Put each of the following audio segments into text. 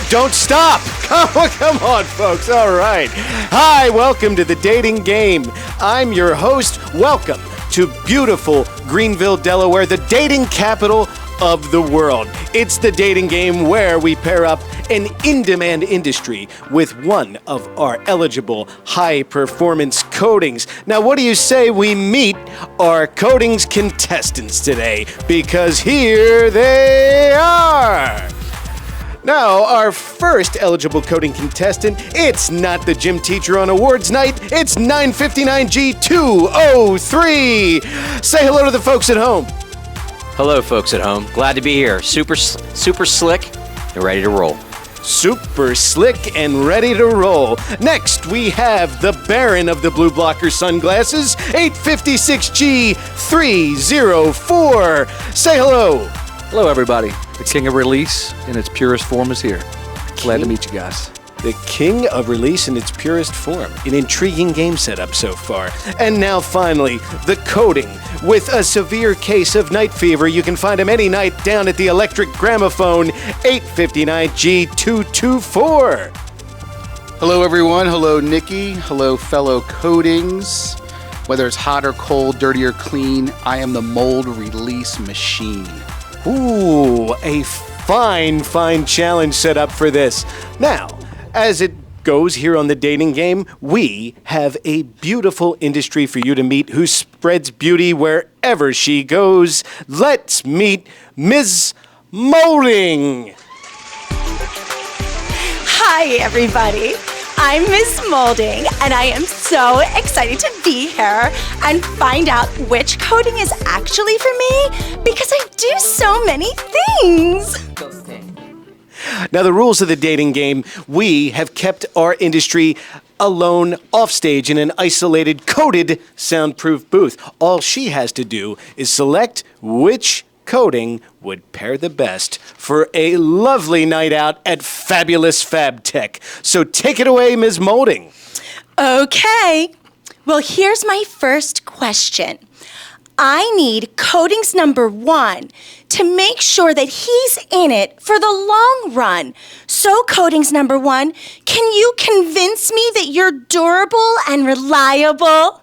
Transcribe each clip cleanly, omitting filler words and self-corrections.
Don't stop. Come on, folks. All right. Hi, welcome to the Dating Game. I'm your host. Welcome to beautiful Greenville, Delaware, the dating capital of the world. It's the Dating Game where we pair up an in-demand industry with one of our eligible high-performance codings. Now, what do you say we meet our codings contestants today? Because here they are. Now, our first eligible coding contestant, it's not the gym teacher on awards night, it's 959G203. Say hello to the folks at home. Hello, folks at home. Glad to be here. Super slick and ready to roll. Super slick and ready to roll. Next, we have the Baron of the Blue Blocker Sunglasses, 856G304. Say hello. Hello, everybody. The King of Release in its purest form is here. Glad to meet you guys. The King of Release in its purest form. An intriguing game setup so far. And now, finally, the coding. With a severe case of night fever, you can find him any night down at the Electric Gramophone, 859G224. Hello, everyone. Hello, Nikki. Hello, fellow codings. Whether it's hot or cold, dirty or clean, I am the mold release machine. Ooh, a fine challenge set up for this. Now, as it goes here on the Dating Game, we have a beautiful industry for you to meet who spreads beauty wherever she goes. Let's meet Ms. Molding. Hi, everybody. I'm Ms. Molding, and I am so excited to be here and find out which coding is actually for me because I do so many things. Now, the rules of the Dating Game, we have kept our industry alone offstage in an isolated, coded, soundproof booth. All she has to do is select which coding would pair the best for a lovely night out at Fabulous Fab Tech. So take it away, Ms. Molding. Okay. Well, here's my first question. I need codings number 1 to make sure that he's in it for the long run. So, codings number 1, can you convince me that you're durable and reliable?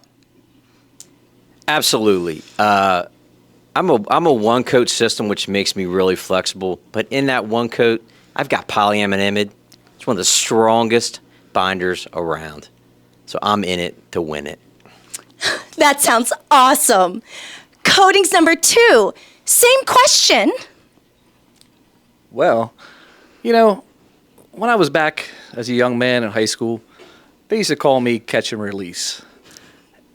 Absolutely. I'm a one coat system, which makes me really flexible. But in that one coat, I've got polyaminimide. It's one of the strongest binders around. So I'm in it to win it. That sounds awesome. Codings number 2, same question. Well, when I was back as a young man in high school, they used to call me Catch and Release.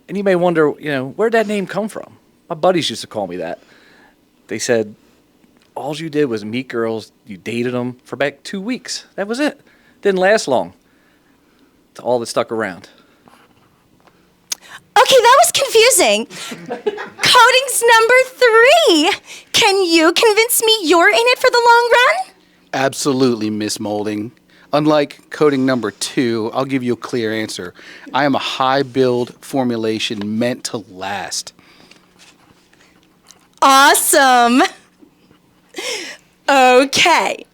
And you may wonder, where'd that name come from? My buddies used to call me that. They said, all you did was meet girls, you dated them for about 2 weeks. That was it. Didn't last long. It's all that stuck around. Okay, that was confusing. Codings number 3. Can you convince me you're in it for the long run? Absolutely, Miss Molding. Unlike coding number 2, I'll give you a clear answer. I am a high-build formulation meant to last. Awesome. Okay.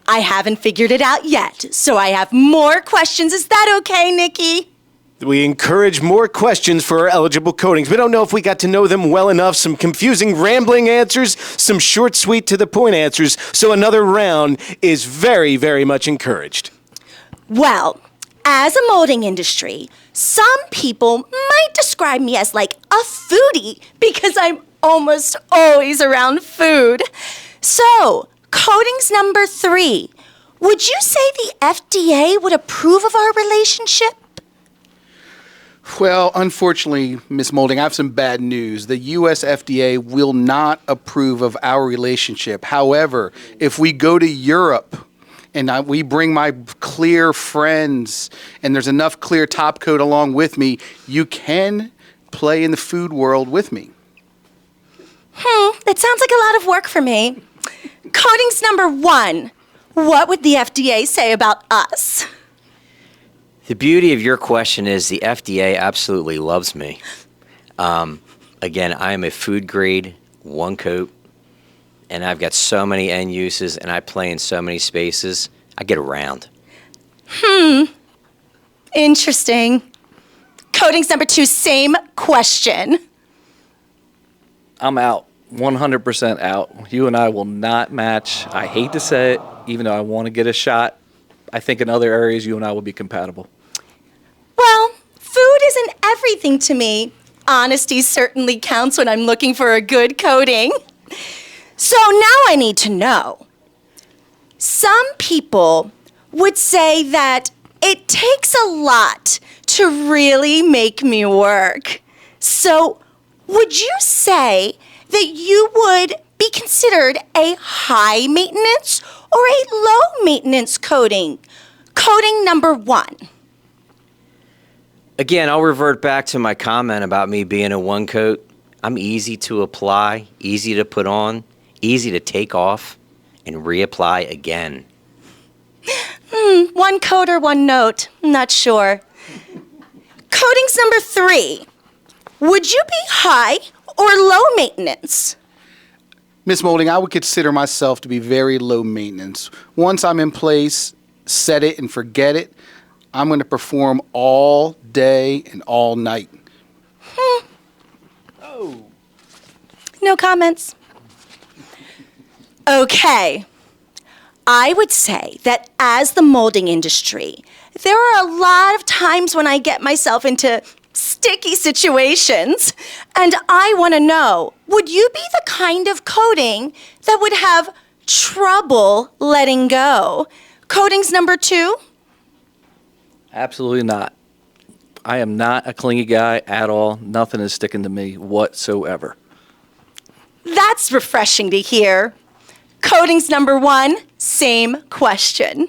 I haven't figured it out yet, so I have more questions. Is that okay, Nikki? We encourage more questions for our eligible codings. We don't know if we got to know them well enough. Some confusing, rambling answers, some short, sweet, to the point answers. So another round is very, very much encouraged. Well, as a molding industry, some people might describe me as like a foodie because I'm almost always around food. So, codings number 3. Would you say the FDA would approve of our relationship? Well, unfortunately, Miss Molding, I have some bad news. The U.S. FDA will not approve of our relationship. However, if we go to Europe and we bring my clear friends and there's enough clear top coat along with me, you can play in the food world with me. That sounds like a lot of work for me. Codings number 1. What would the FDA say about us? The beauty of your question is the FDA absolutely loves me. Again, I am a food grade, one coat, and I've got so many end uses, and I play in so many spaces, I get around. Interesting. Coatings number 2, same question. I'm out. 100% out. You and I will not match. I hate to say it, even though I want to get a shot. I think in other areas you and I will be compatible. Well, food isn't everything to me. Honesty certainly counts when I'm looking for a good coating. So now I need to know. Some people would say that it takes a lot to really make me work. So would you say that you would be considered a high maintenance or a low maintenance coating? Coating number 1. Again, I'll revert back to my comment about me being a one coat. I'm easy to apply, easy to put on, easy to take off, and reapply again. One coat or one note, not sure. Coatings number 3. Would you be high or low maintenance? Miss Molding, I would consider myself to be very low maintenance. Once I'm in place, set it and forget it, I'm going to perform all day and all night. No comments. Okay. I would say that as the molding industry, there are a lot of times when I get myself into sticky situations, and I want to know, would you be the kind of coating that would have trouble letting go? Coatings number 2? Absolutely not. I am not a clingy guy at all. Nothing is sticking to me whatsoever. That's refreshing to hear. Coatings number 1, same question.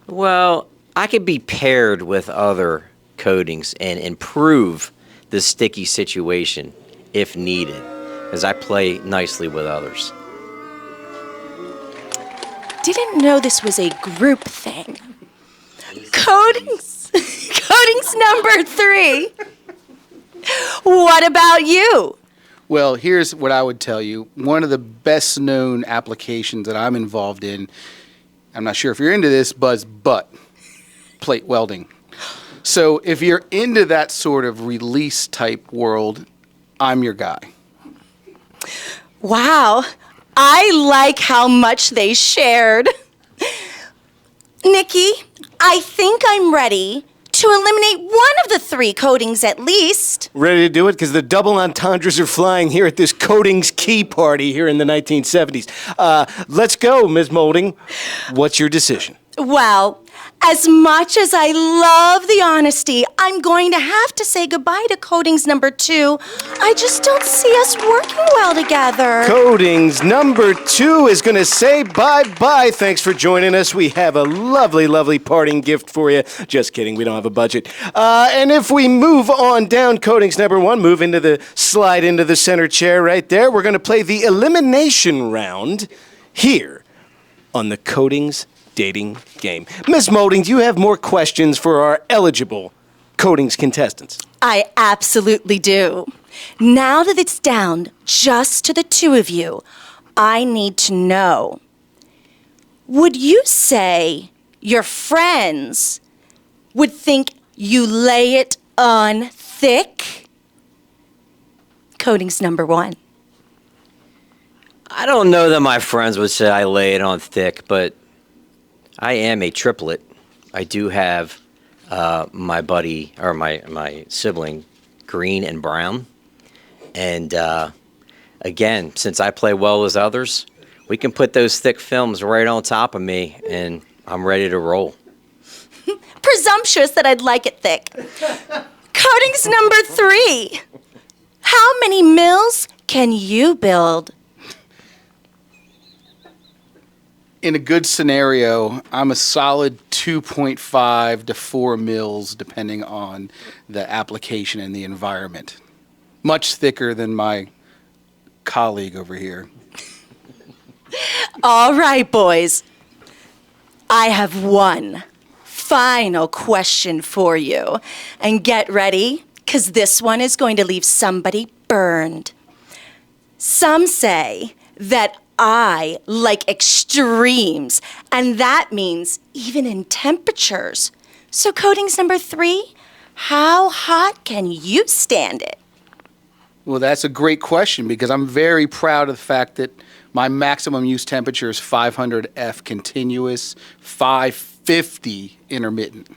Well, I could be paired with other coatings and improve the sticky situation if needed, as I play nicely with others. Didn't know this was a group thing. Coatings number 3. What about you? Well, here's what I would tell you. One of the best known applications that I'm involved in, I'm not sure if you're into this, but plate welding. So if you're into that sort of release type world, I'm your guy. Wow, I like how much they shared. Nikki, I think I'm ready to eliminate one of the 3 coatings at least. Ready to do it? Because the double entendres are flying here at this coatings key party here in the 1970s. Let's go, Ms. Molding. What's your decision? Well, as much as I love the honesty, I'm going to have to say goodbye to coatings number 2. I just don't see us working well together. Coatings number 2 is going to say bye-bye. Thanks for joining us. We have a lovely, lovely parting gift for you. Just kidding. We don't have a budget. And if we move on down coatings number 1, slide into the center chair right there, we're going to play the elimination round here on the coatings dating game. Ms. Molding, do you have more questions for our eligible coatings contestants? I absolutely do. Now that it's down just to the 2 of you, I need to know, would you say your friends would think you lay it on thick? Coatings number 1. I don't know that my friends would say I lay it on thick, but I am a triplet. I do have my buddy, or my sibling, green and brown. And again, since I play well with others, we can put those thick films right on top of me, and I'm ready to roll. Presumptuous that I'd like it thick. Coatings number 3. How many mills can you build? In a good scenario, I'm a solid 2.5 to 4 mils, depending on the application and the environment. Much thicker than my colleague over here. All right, boys. I have one final question for you. And get ready, because this one is going to leave somebody burned. Some say that I like extremes, and that means even in temperatures. So coatings number 3, how hot can you stand it? Well, that's a great question because I'm very proud of the fact that my maximum use temperature is 500 F continuous, 550 intermittent.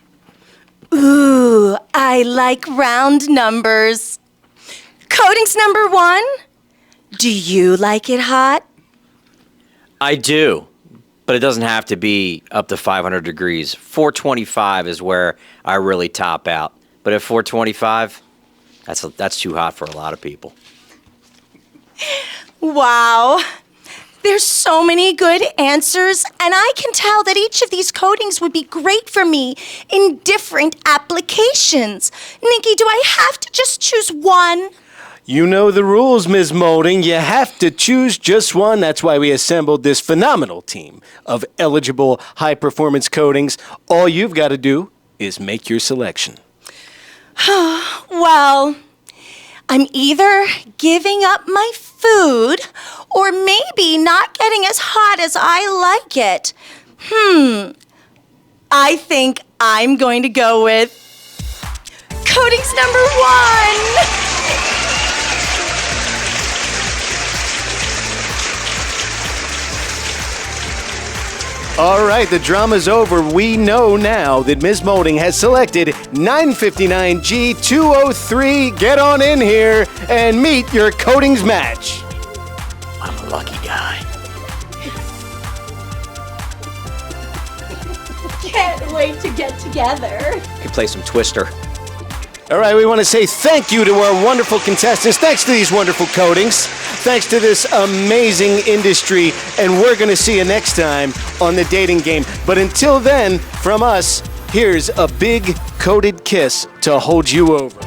Ooh, I like round numbers. Coatings number 1, do you like it hot? I do, but it doesn't have to be up to 500 degrees. 425 is where I really top out. But at 425, that's too hot for a lot of people. Wow. There's so many good answers, and I can tell that each of these coatings would be great for me in different applications. Nikki, do I have to just choose one? You know the rules, Ms. Molding. You have to choose just one. That's why we assembled this phenomenal team of eligible high-performance coatings. All you've got to do is make your selection. Well, I'm either giving up my food or maybe not getting as hot as I like it. I think I'm going to go with coatings number 1. All right, the drama's over. We know now that Ms. Molding has selected 959G203. Get on in here and meet your coatings match. I'm a lucky guy. Can't wait to get together. You can play some Twister. All right, we want to say thank you to our wonderful contestants. Thanks to these wonderful coatings. Thanks to this amazing industry. And we're going to see you next time on The Dating Game. But until then, from us, here's a big coated kiss to hold you over.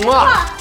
Mwah!